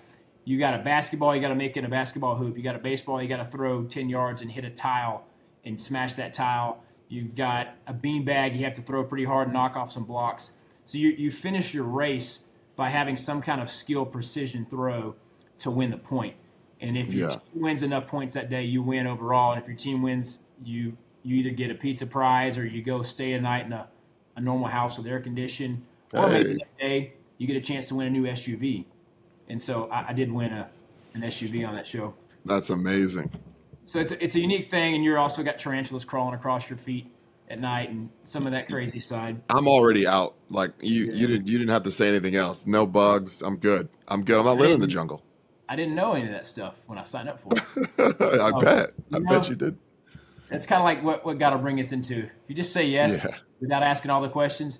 you got a basketball, you got to make it a basketball hoop. You got a baseball, you got to throw 10 yards and hit a tile and smash that tile. You've got a beanbag, you have to throw pretty hard and knock off some blocks. So you finish your race by having some kind of skill precision throw to win the point. And if your team wins enough points that day, you win overall. And if your team wins, you either get a pizza prize or you go stay a night in a normal house with air conditioning. Or maybe that day you get a chance to win a new SUV. And so I did win an SUV on that show. That's amazing. So it's a unique thing, and you're also got tarantulas crawling across your feet at night and some of that crazy side. I'm already out. Like you didn't have to say anything else. No bugs. I'm good. I'm not living in the jungle. I didn't know any of that stuff when I signed up for it. I bet you did. That's kind of like what God will bring us into. If you just say yes without asking all the questions,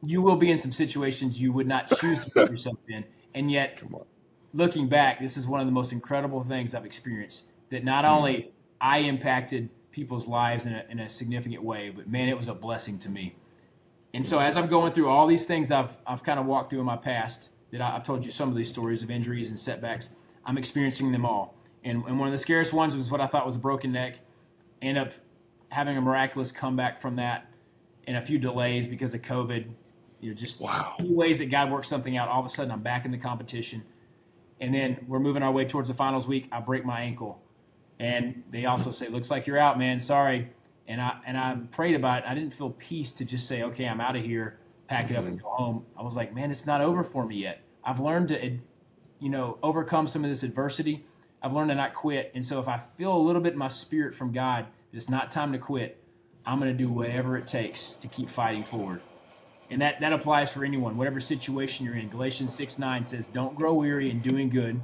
you will be in some situations you would not choose to put yourself in. And yet, looking back, this is one of the most incredible things I've experienced, that not only I impacted people's lives in a significant way, but man, it was a blessing to me. And so as I'm going through all these things I've kind of walked through in my past, that I've told you some of these stories of injuries and setbacks, I'm experiencing them all. And one of the scariest ones was what I thought was a broken neck. End up having a miraculous comeback from that, and a few delays because of COVID. Just few ways that God works something out. All of a sudden, I'm back in the competition. And then we're moving our way towards the finals week. I break my ankle. And they also say, looks like you're out, man. Sorry. And I prayed about it. I didn't feel peace to just say, okay, I'm out of here, pack it up and go home. I was like, man, it's not over for me yet. I've learned to, overcome some of this adversity. I've learned to not quit. And so if I feel a little bit in my spirit from God, it's not time to quit, I'm going to do whatever it takes to keep fighting forward. And that applies for anyone, whatever situation you're in. Galatians 6:9 says, don't grow weary in doing good,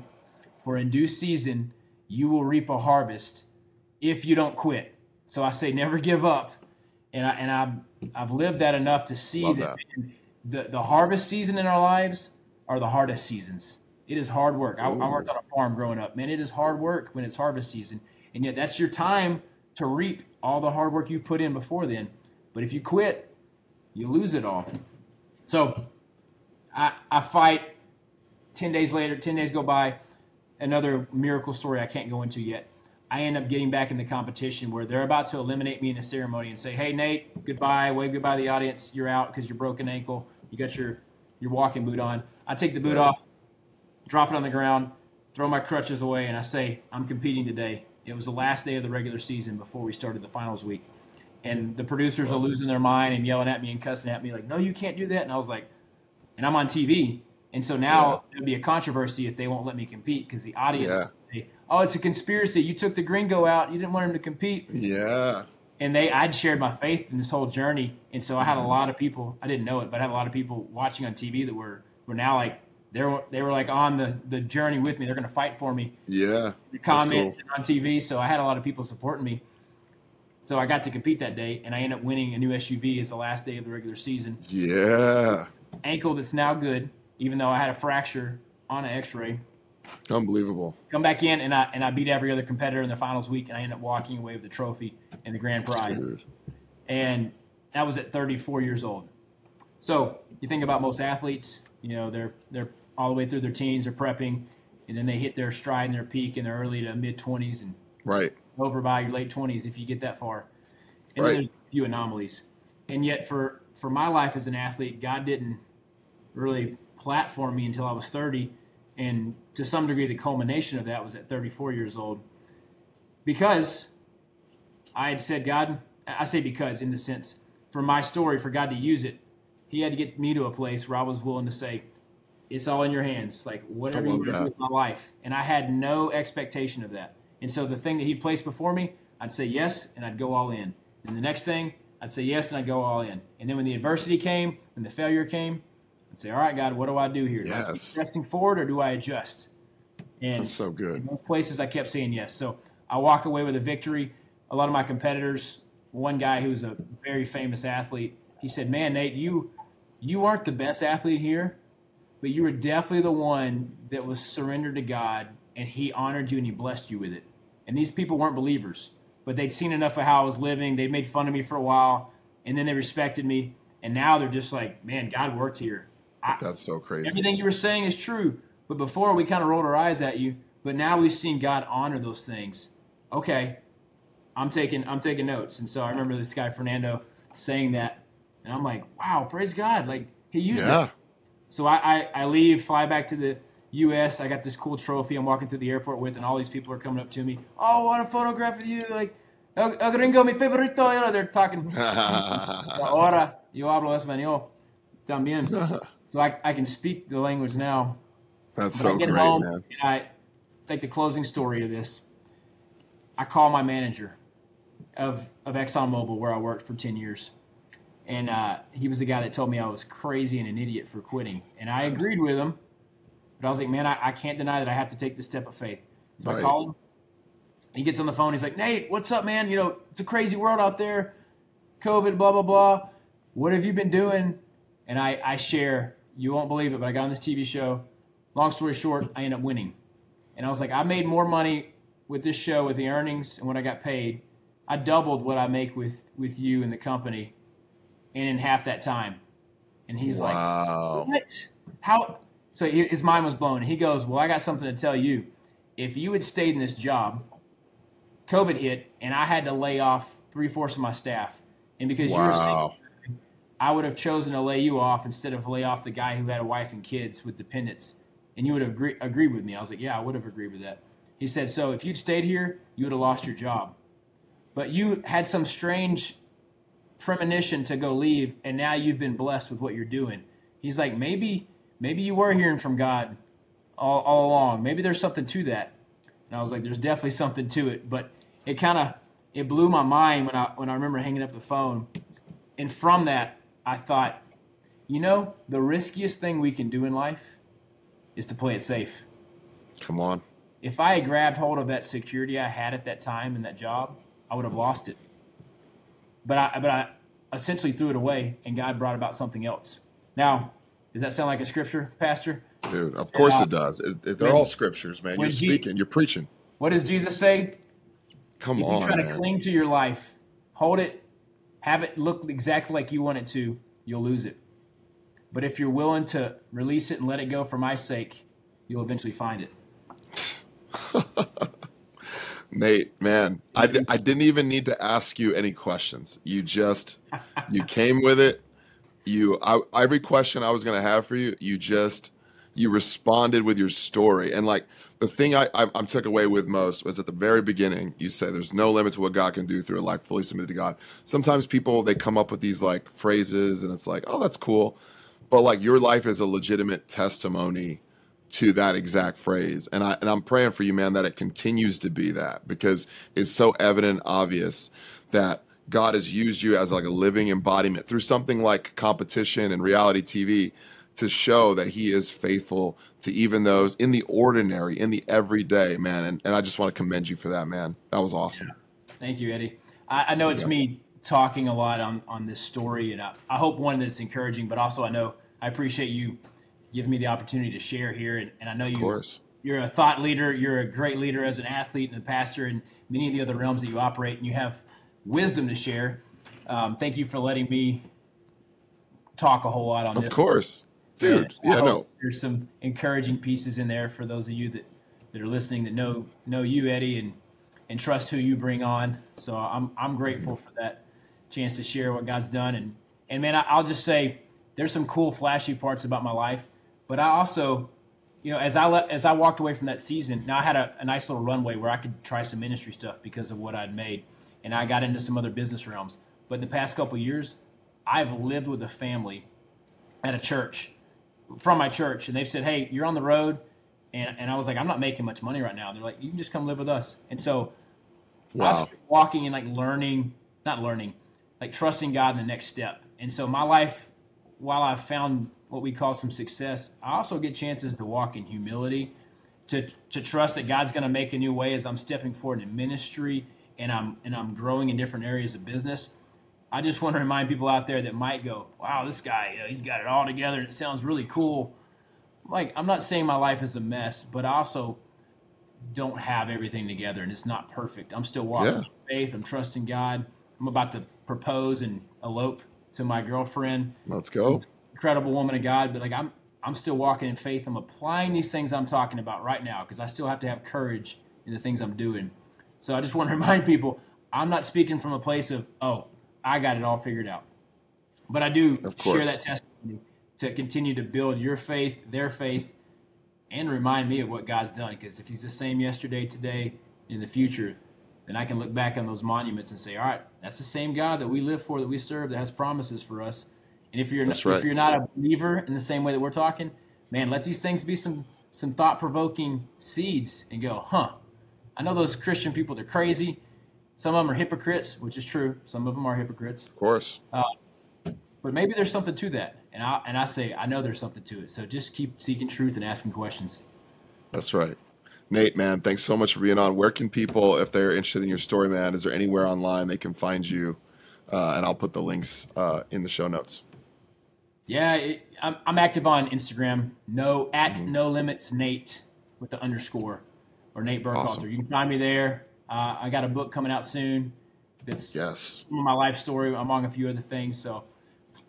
for in due season you will reap a harvest if you don't quit. So I say never give up. And I've lived that enough to see that the harvest season in our lives are the hardest seasons. It is hard work. I worked on a farm growing up. Man, it is hard work when it's harvest season. And yet that's your time to reap all the hard work you put in before then. But if you quit, you lose it all. So I fight. 10 days later, 10 days go by, another miracle story I can't go into yet. I end up getting back in the competition where they're about to eliminate me in a ceremony and say, hey, Nate, goodbye, wave goodbye to the audience. You're out because your broken ankle. You got your your walking boot on. I take the boot off, drop it on the ground, throw my crutches away, and I say, I'm competing today. It was the last day of the regular season before we started the finals week. And the producers are losing their mind and yelling at me and cussing at me like, no, you can't do that. And I was like, and I'm on TV. And so now there'll be a controversy if they won't let me compete because the audience will say, oh, it's a conspiracy. You took the gringo out. You didn't want him to compete. Yeah. And I'd shared my faith in this whole journey. And so I had a lot of people, I didn't know it, but I had a lot of people watching on TV that were now like, they were like on the journey with me. They're going to fight for me. Yeah. The comments and on TV. So I had a lot of people supporting me. So I got to compete that day, and I ended up winning a new SUV as the last day of the regular season. Yeah. Ankle that's now good, even though I had a fracture on an X-ray. Unbelievable. Come back in, and I beat every other competitor in the finals week, and I ended up walking away with the trophy and the grand prize. Dude. And that was at 34 years old. So you think about most athletes, you know, they're all the way through their teens, they're prepping, and then they hit their stride and their peak in their early to mid-20s and over by your late 20s if you get that far. And then there's a few anomalies. And yet for my life as an athlete, God didn't really platform me until I was 30. And to some degree, the culmination of that was at 34 years old. Because I had said, God, I say because in the sense, for my story, for God to use it, he had to get me to a place where I was willing to say, it's all in your hands. Like, whatever you do with my life. And I had no expectation of that. And so the thing that he placed before me, I'd say yes, and I'd go all in. And the next thing, I'd say yes, and I'd go all in. And then when the adversity came, when the failure came, I'd say, all right, God, what do I do here? Do I keep pressing forward or do I adjust? And that's so good. In most places, I kept saying yes. So I walk away with a victory. A lot of my competitors, one guy who's a very famous athlete, he said, man, Nate, you aren't the best athlete here, but you were definitely the one that was surrendered to God, and he honored you and he blessed you with it. And these people weren't believers, but they'd seen enough of how I was living. They'd made fun of me for a while, and then they respected me. And now they're just like, man, God worked here. That's so crazy. Everything you were saying is true. But before, we kind of rolled our eyes at you. But now we've seen God honor those things. Okay, I'm taking notes. And so I remember this guy, Fernando, saying that. And I'm like, wow, praise God. Like, he used it. So I leave, fly back to the U.S. I got this cool trophy I'm walking through the airport with, and all these people are coming up to me. Oh, I want a photograph of you. Like, El gringo, mi favorito. You know, they're talking. Ahora, yo hablo español también. So I can speak the language now. That's so great, home, man. And I think the closing story of this, I call my manager of ExxonMobil, where I worked for 10 years. And he was the guy that told me I was crazy and an idiot for quitting. And I agreed with him. But I was like, man, I can't deny that I have to take this step of faith. So I call him. He gets on the phone. He's like, Nate, what's up, man? You know, it's a crazy world out there. COVID, blah, blah, blah. What have you been doing? And I share. You won't believe it, but I got on this TV show. Long story short, I ended up winning. And I was like, I made more money with this show, with the earnings and what I got paid. I doubled what I make with you and the company, and in half that time. And he's like, what? How? So his mind was blown. He goes, well, I got something to tell you. If you had stayed in this job, COVID hit, and I had to lay off 3/4 of my staff. And because you were sick, I would have chosen to lay you off instead of lay off the guy who had a wife and kids with dependents. And you would have agreed with me. I was like, yeah, I would have agreed with that. He said, so if you'd stayed here, you would have lost your job. But you had some strange premonition to go leave, and now you've been blessed with what you're doing. He's like, maybe you were hearing from God all along. Maybe there's something to that. And I was like, there's definitely something to it. But it blew my mind when I remember hanging up the phone. And from that, I thought, you know, the riskiest thing we can do in life is to play it safe. Come on. If I had grabbed hold of that security I had at that time in that job, I would have lost it. But I essentially threw it away, and God brought about something else. Now, does that sound like a scripture, Pastor? Dude, of course it does. They're all scriptures, man. You're speaking. You're preaching. What does Jesus say? Come on, If you try to cling to your life, hold it, have it look exactly like you want it to, you'll lose it. But if you're willing to release it and let it go for my sake, you'll eventually find it. Nate, man, I didn't even need to ask you any questions. You came with it. Every question I was going to have for you, you responded with your story. And like the thing I took away with most was at the very beginning, you say there's no limit to what God can do through a life fully submitted to God. Sometimes people, they come up with these like phrases and it's like, oh, that's cool. But like your life is a legitimate testimony to that exact phrase. And I'm praying for you, man, that it continues to be that, because it's so evident, obvious that God has used you as like a living embodiment through something like competition and reality TV to show that he is faithful to even those in the ordinary, in the everyday, man. And I just want to commend you for that, man. That was awesome. Yeah. Thank you, Eddie. I know it's me talking a lot on this story, and I hope one that's encouraging, but also I appreciate you giving me the opportunity to share here. And I know you're a thought leader. You're a great leader as an athlete and a pastor and many of the other realms that you operate, and you have wisdom to share. Thank you for letting me talk a whole lot on this. Of course. Dude, There's some encouraging pieces in there for those of you that are listening that know you, Eddie, and trust who you bring on. So I'm grateful for that chance to share what God's done. And man, I'll just say there's some cool, flashy parts about my life, but I also, as I walked away from that season, now I had a nice little runway where I could try some ministry stuff because of what I'd made, and I got into some other business realms. But in the past couple of years, I've lived with a family at a church, from my church, and they've said, hey, you're on the road, and I was like, I'm not making much money right now. They're like, you can just come live with us. And so I'm walking and like trusting God in the next step. And so my life, while I've found what we call some success, I also get chances to walk in humility, to trust that God's going to make a new way as I'm stepping forward in ministry and I'm growing in different areas of business. I just want to remind people out there that might go, wow, this guy, he's got it all together and it sounds really cool. Like, I'm not saying my life is a mess, but I also don't have everything together and it's not perfect. I'm still walking in faith. I'm trusting God. I'm about to propose and elope to my girlfriend. Let's go. Incredible woman of God, but like I'm still walking in faith. I'm applying these things I'm talking about right now because I still have to have courage in the things I'm doing. So I just want to remind people, I'm not speaking from a place of, oh, I got it all figured out. But I do share that testimony to continue to build your faith, their faith, and remind me of what God's done. Because if he's the same yesterday, today, in the future, then I can look back on those monuments and say, all right, that's the same God that we live for, that we serve, that has promises for us. And if you're not a believer in the same way that we're talking, man, let these things be some thought-provoking seeds and go, I know those Christian people, they're crazy. Some of them are hypocrites, which is true. Some of them are hypocrites. Of course. But maybe there's something to that. And I say, I know there's something to it. So just keep seeking truth and asking questions. That's right. Nate, man, thanks so much for being on. Where can people, if they're interested in your story, man, is there anywhere online they can find you? And I'll put the links in the show notes. Yeah, I'm active on Instagram. No limits Nate with the _ or Nate Burkhalter. Awesome. You can find me there. I got a book coming out soon. That's some of my life story among a few other things. So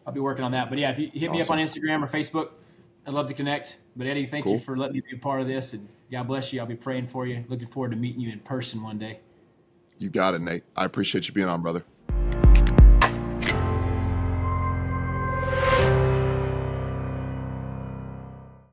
I'll be working on that. But yeah, if you hit me up on Instagram or Facebook, I'd love to connect. But Eddie, thank you for letting me be a part of this, and God bless you. I'll be praying for you. Looking forward to meeting you in person one day. You got it, Nate. I appreciate you being on, brother.